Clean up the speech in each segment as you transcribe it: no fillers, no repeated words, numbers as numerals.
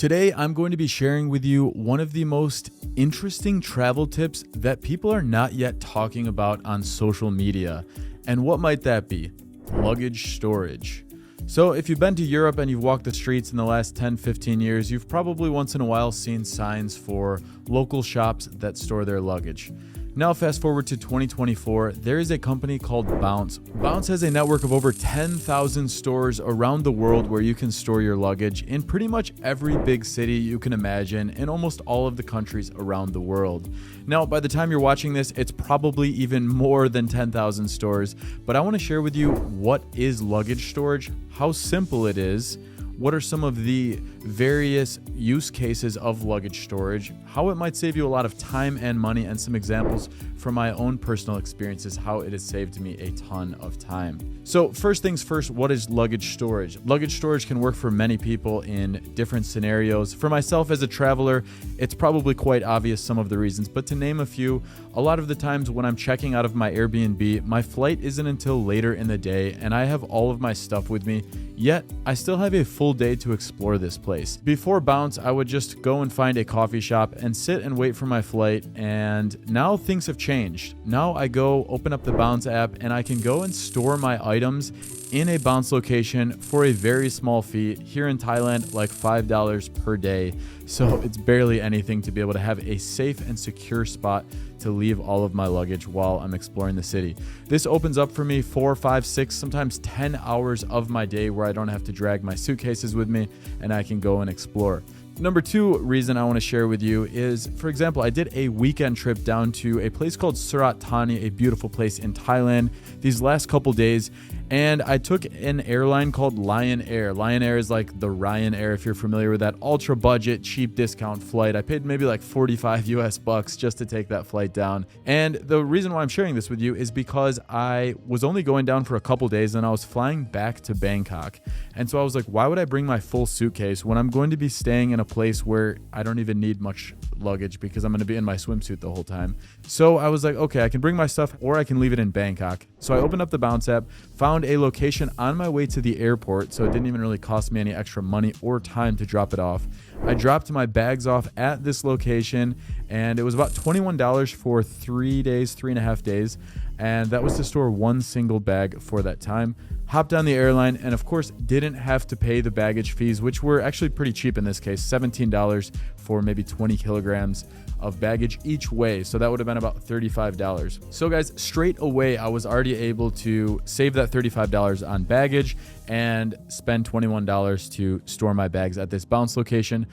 Today, I'm going to be sharing with you one of the most interesting travel tips that people are not yet talking about on social media. And what might that be? Luggage storage. So if you've been to Europe and you've walked the streets in the last 10-15 years, you've probably once in a while seen signs for local shops that store their luggage. Now fast forward to 2024, there is a company called Bounce. Bounce has a network of over 10,000 stores around the world where you can store your luggage in pretty much every big city you can imagine in almost all of the countries around the world. Now, by the time you're watching this, it's probably even more than 10,000 stores, but I want to share with you what is luggage storage, how simple it is, what are some of the various use cases of luggage storage, how it might save you a lot of time and money, and some examples from my own personal experiences, how it has saved me a ton of time. So first things first, what is luggage storage? Luggage storage can work for many people in different scenarios. For myself as a traveler, it's probably quite obvious some of the reasons, but to name a few, a lot of the times when I'm checking out of my Airbnb, my flight isn't until later in the day and I have all of my stuff with me, yet I still have a full day to explore this place. Before Bounce, I would just go and find a coffee shop and sit and wait for my flight, and now things have changed. Now I go open up the Bounce app and I can go and store my items in a Bounce location for a very small fee. Here in Thailand, like $5 per day. So it's barely anything to be able to have a safe and secure spot to leave all of my luggage while I'm exploring the city. This opens up for me 4, 5, 6, sometimes 10 hours of my day where I don't have to drag my suitcases with me and I can go and explore. Number two reason I want to share with you is, for example, I did a weekend trip down to a place called Surat Thani, a beautiful place in Thailand, these last couple days, and I took an airline called Lion Air. Lion Air is like the Ryanair, if you're familiar with that, ultra budget, cheap discount flight. I paid maybe like 45 US bucks just to take that flight down. And the reason why I'm sharing this with you is because I was only going down for a couple days and I was flying back to Bangkok. And so I was like, why would I bring my full suitcase when I'm going to be staying in a place where I don't even need much luggage because I'm going to be in my swimsuit the whole time? So I was like, okay, I can bring my stuff or I can leave it in Bangkok. So I opened up the Bounce app, found a location on my way to the airport, so it didn't even really cost me any extra money or time to drop it off. I dropped my bags off at this location, and it was about $21 for 3.5 days, and that was to store one single bag for that time. Hopped on the airline and of course didn't have to pay the baggage fees, which were actually pretty cheap in this case, $17 for maybe 20 kilograms of baggage each way. So that would have been about $35. So guys, straight away, I was already able to save that $35 on baggage and spend $21 to store my bags at this Bounce location.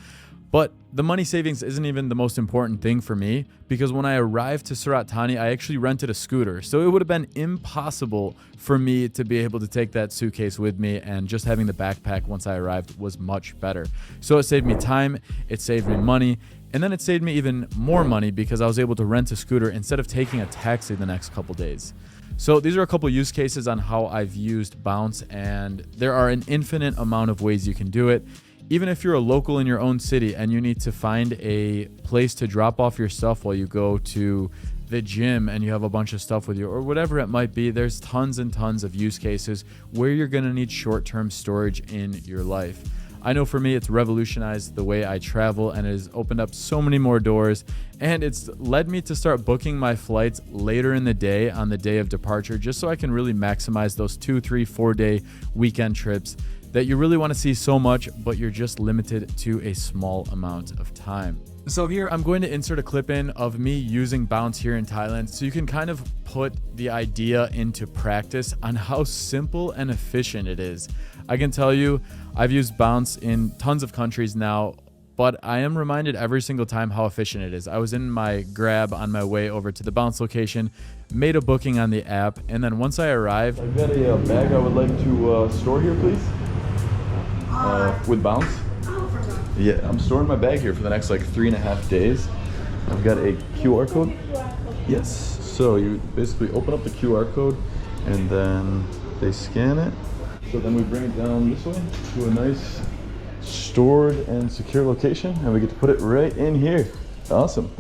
But the money savings isn't even the most important thing for me, because when I arrived to Surat Thani, I actually rented a scooter. So it would have been impossible for me to be able to take that suitcase with me, and just having the backpack once I arrived was much better. So it saved me time, it saved me money, and then it saved me even more money because I was able to rent a scooter instead of taking a taxi the next couple days. So these are a couple use cases on how I've used Bounce, and there are an infinite amount of ways you can do it. Even if you're a local in your own city and you need to find a place to drop off your stuff while you go to the gym and you have a bunch of stuff with you or whatever it might be, there's tons and tons of use cases where you're going to need short-term storage in your life. I know for me, it's revolutionized the way I travel and it has opened up so many more doors, and it's led me to start booking my flights later in the day on the day of departure, just so I can really maximize those 2, 3, 4 day weekend trips that you really want to see so much, but you're just limited to a small amount of time. So here I'm going to insert a clip in of me using Bounce here in Thailand so you can kind of put the idea into practice on how simple and efficient it is. I can tell you, I've used Bounce in tons of countries now, but I am reminded every single time how efficient it is. I was in my Grab on my way over to the Bounce location, made a booking on the app, and then once I arrived, I've got a bag I would like to store here, please. With Bounce. Yeah, I'm storing my bag here for the next like 3.5 days. I've got a QR code. Yes. So you basically open up the QR code and then they scan it. So then we bring it down this way to a nice stored and secure location, and we get to put it right in here. Awesome.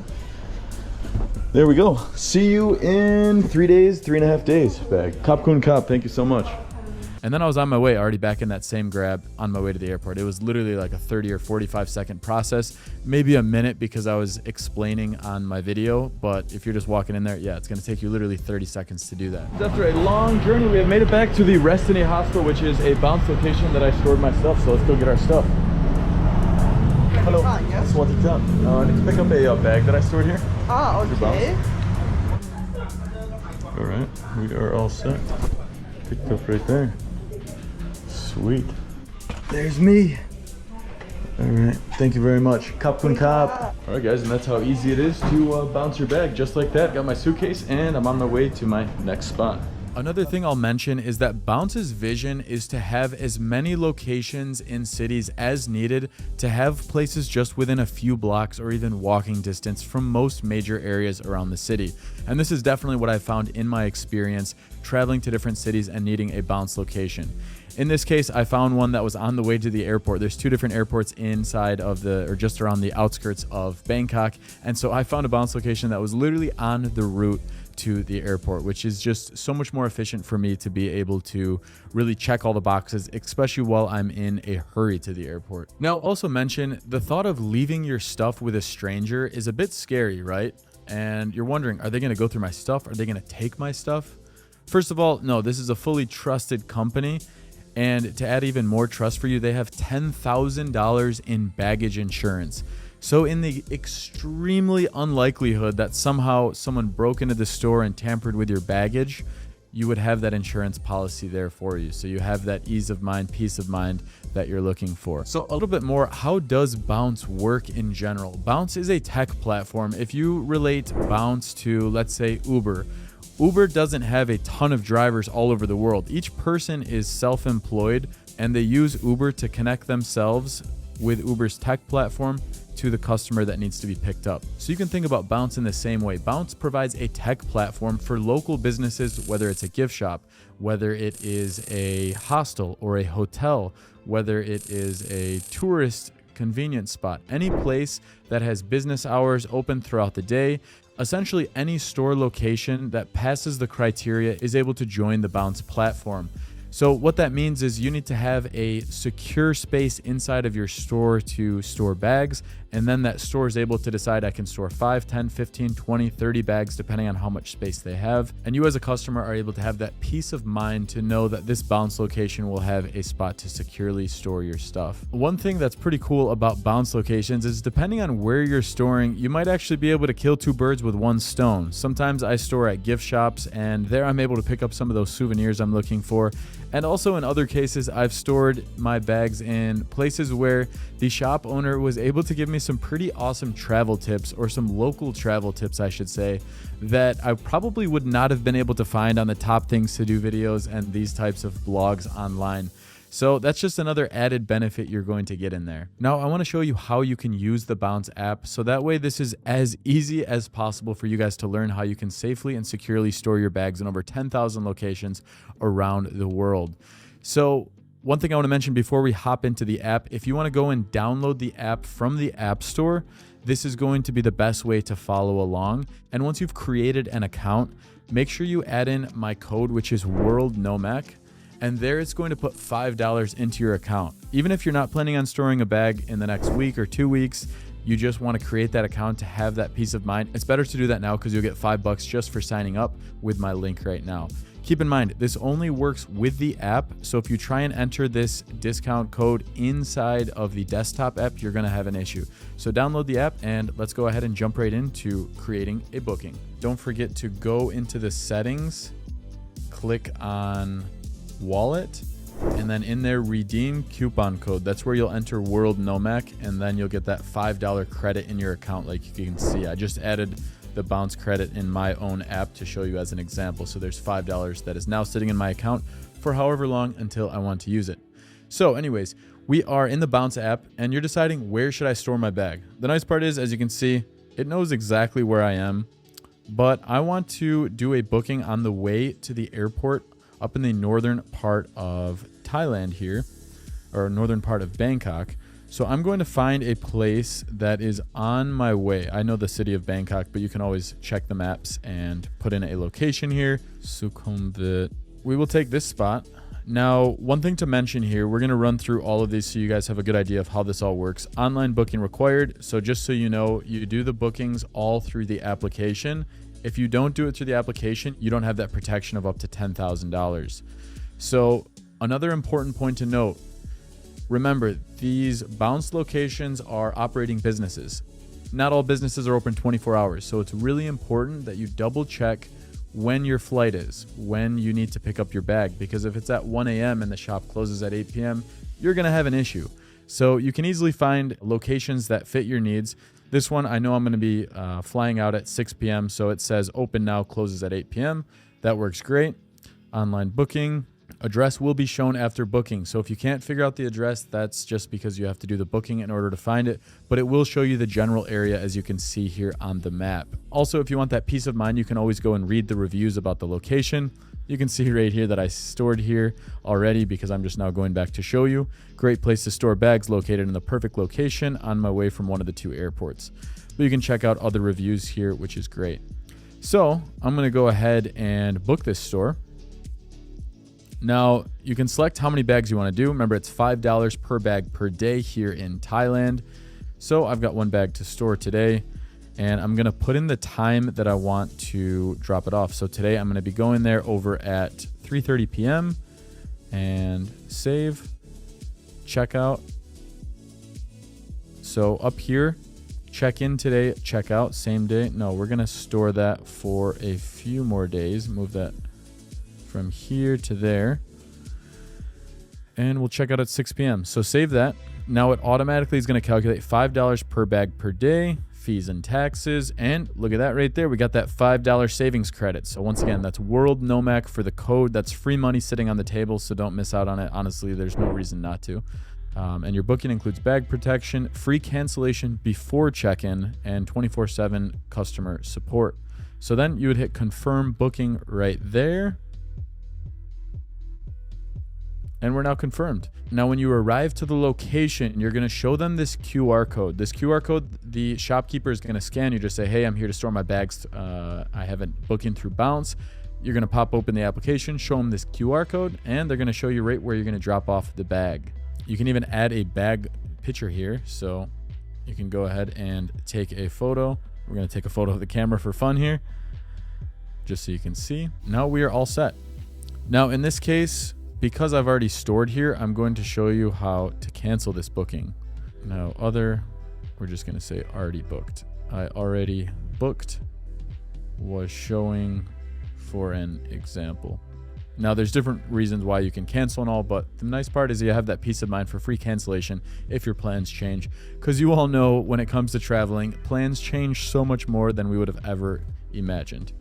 There we go. See you in 3 days, 3.5 days bag. Kap Kun Kap, thank you so much. And then I was on my way, already back in that same Grab on my way to the airport. It was literally like a 30 or 45 second process, maybe a minute because I was explaining on my video. But if you're just walking in there, yeah, it's going to take you literally 30 seconds to do that. After a long journey, we have made it back to the Restini Hostel, which is a bounce location that I stored my stuff. So let's go get our stuff. Hello. Yes. What's up? I need to pick up a bag that I stored here. Ah, okay. All right, we are all set. Picked up right there. Sweet. There's me. All right, thank you very much. Kapkun Kap. All right, guys, and that's how easy it is to bounce your bag just like that. Got my suitcase, and I'm on my way to my next spot. Another thing I'll mention is that Bounce's vision is to have as many locations in cities as needed to have places just within a few blocks or even walking distance from most major areas around the city. And this is definitely what I found in my experience traveling to different cities and needing a Bounce location. In this case, I found one that was on the way to the airport. There's two different airports inside of or just around the outskirts of Bangkok. And so I found a Bounce location that was literally on the route to the airport, which is just so much more efficient for me to be able to really check all the boxes, especially while I'm in a hurry to the airport. Now, also mention the thought of leaving your stuff with a stranger is a bit scary, right? And you're wondering, are they going to go through my stuff? Are they going to take my stuff? First of all, no, this is a fully trusted company. And to add even more trust for you, they have $10,000 in baggage insurance. So in the extremely unlikelihood that somehow someone broke into the store and tampered with your baggage, you would have that insurance policy there for you. So you have that ease of mind, peace of mind that you're looking for. So a little bit more, how does Bounce work in general? Bounce is a tech platform. If you relate Bounce to, let's say, Uber doesn't have a ton of drivers all over the world. Each person is self-employed and they use Uber to connect themselves with Uber's tech platform to the customer that needs to be picked up. So you can think about Bounce in the same way. Bounce provides a tech platform for local businesses, whether it's a gift shop, whether it is a hostel or a hotel, whether it is a tourist convenience spot, any place that has business hours open throughout the day. Essentially, any store location that passes the criteria is able to join the Bounce platform. So what that means is you need to have a secure space inside of your store to store bags, and then that store is able to decide I can store 5, 10, 15, 20, 30 bags depending on how much space they have. And you as a customer are able to have that peace of mind to know that this Bounce location will have a spot to securely store your stuff. One thing that's pretty cool about Bounce locations is depending on where you're storing, you might actually be able to kill two birds with one stone. Sometimes I store at gift shops and there I'm able to pick up some of those souvenirs I'm looking for. And also in other cases, I've stored my bags in places where the shop owner was able to give me some pretty awesome travel tips, or some local travel tips, I should say, that I probably would not have been able to find on the top things to do videos and these types of blogs online. So that's just another added benefit you're going to get in there. Now, I want to show you how you can use the Bounce app. So that way this is as easy as possible for you guys to learn how you can safely and securely store your bags in over 10,000 locations around the world. So one thing I want to mention before we hop into the app, if you want to go and download the app from the App Store, this is going to be the best way to follow along. And once you've created an account, make sure you add in my code, which is WorldNomac. And there it's going to put $5 into your account. Even if you're not planning on storing a bag in the next week or 2 weeks, you just want to create that account to have that peace of mind. It's better to do that now because you'll get $5 just for signing up with my link right now. Keep in mind, this only works with the app. So if you try and enter this discount code inside of the desktop app, you're going to have an issue. So download the app and let's go ahead and jump right into creating a booking. Don't forget to go into the settings, click on wallet, and then in there redeem coupon code. That's where you'll enter WorldNomac, and then you'll get that $5 credit in your account. Like you can see, I just added the Bounce credit in my own app to show you as an example. So there's $5 that is now sitting in my account for however long until I want to use it. So anyways, we are in the Bounce app and you're deciding where should I store my bag. The nice part is, as you can see, it knows exactly where I am, but I want to do a booking on the way to the airport up in the northern part of Thailand here, or northern part of Bangkok. So I'm going to find a place that is on my way. I know the city of Bangkok, but you can always check the maps and put in a location here. Sukhumvit. We will take this spot Now, one thing to mention here, we're going to run through all of these so you guys have a good idea of how this all works. Online booking required. So just so you know, you do the bookings all through the application. If you don't do it through the application, you don't have that protection of up to $10,000. So another important point to note, remember, these bounce locations are operating businesses. Not all businesses are open 24 hours. So it's really important that you double check when your flight is, when you need to pick up your bag, because if it's at 1 a.m. and the shop closes at 8 p.m., you're going to have an issue. So you can easily find locations that fit your needs. This one, I know I'm going to be flying out at 6 p.m., so it says open now, closes at 8 p.m. That works great. Online booking. Address will be shown after booking. So if you can't figure out the address, that's just because you have to do the booking in order to find it. But it will show you the general area, as you can see here on the map. Also, if you want that peace of mind, you can always go and read the reviews about the location. You can see right here that I stored here already because I'm just now going back to show you. Great place to store bags, located in the perfect location on my way from one of the 2 airports. But you can check out other reviews here, which is great. So I'm going to go ahead and book this store. Now, you can select how many bags you want to do. Remember, it's $5 per bag per day here in Thailand. So I've got 1 bag to store today, and I'm going to put in the time that I want to drop it off. So today I'm going to be going there over at 3:30 p.m. and save, checkout. So up here, check in today, check out, same day. No, we're going to store that for a few more days. Move that from here to there, and we'll check out at 6 p.m. So save that. Now it automatically is going to calculate $5 per bag per day, fees and taxes, and look at that right there. We got that $5 savings credit. So once again, that's World Nomac for the code. That's free money sitting on the table, so don't miss out on it. Honestly, there's no reason not to. And your booking includes bag protection, free cancellation before check-in, and 24/7 customer support. So then you would hit confirm booking right there. And we're now confirmed. Now, when you arrive to the location, you're going to show them this QR code. This QR code, the shopkeeper is going to scan. You just say, hey, I'm here to store my bags. I haven't booked in through Bounce. You're going to pop open the application, show them this QR code, and they're going to show you right where you're going to drop off the bag. You can even add a bag picture here. So you can go ahead and take a photo. We're going to take a photo of the camera for fun here, just so you can see. Now we are all set. Now, in this case, because I've already stored here, I'm going to show you how to cancel this booking. Now, we're just going to say already booked. I already booked was showing for an example. Now, there's different reasons why you can cancel and all, but the nice part is you have that peace of mind for free cancellation if your plans change. Because you all know when it comes to traveling, plans change so much more than we would have ever imagined.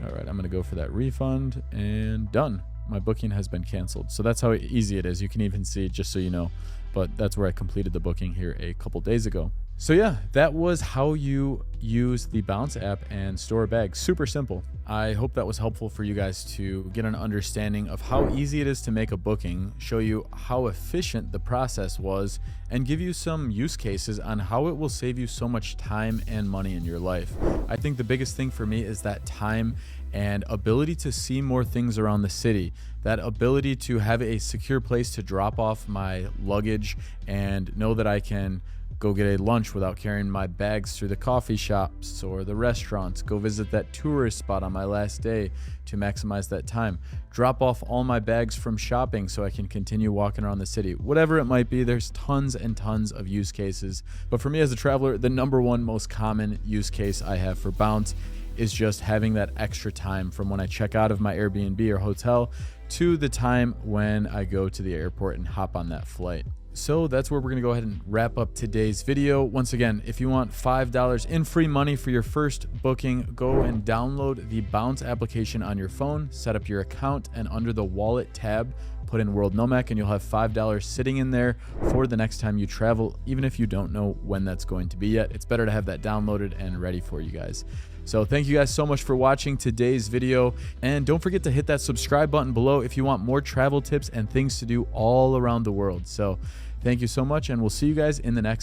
All right, I'm going to go for that refund, and done. My booking has been canceled. So that's how easy it is. You can even see it, just so you know, but that's where I completed the booking here a couple days ago. So yeah, that was how you use the Bounce app and store a bag. Super simple. I hope that was helpful for you guys to get an understanding of how easy it is to make a booking, show you how efficient the process was, and give you some use cases on how it will save you so much time and money in your life. I think the biggest thing for me is that time and ability to see more things around the city, that ability to have a secure place to drop off my luggage and know that I can go get a lunch without carrying my bags through the coffee shops or the restaurants, go visit that tourist spot on my last day to maximize that time, drop off all my bags from shopping so I can continue walking around the city. Whatever it might be, there's tons and tons of use cases. But for me as a traveler, the number one most common use case I have for Bounce is just having that extra time from when I check out of my Airbnb or hotel to the time when I go to the airport and hop on that flight. So that's where we're going to go ahead and wrap up today's video. Once again, if you want $5 in free money for your first booking, go and download the Bounce application on your phone, set up your account, and under the wallet tab, put in World Nomac, and you'll have $5 sitting in there for the next time you travel, even if you don't know when that's going to be yet. It's better to have that downloaded and ready for you guys. So thank you guys so much for watching today's video, and don't forget to hit that subscribe button below if you want more travel tips and things to do all around the world. So thank you so much, and we'll see you guys in the next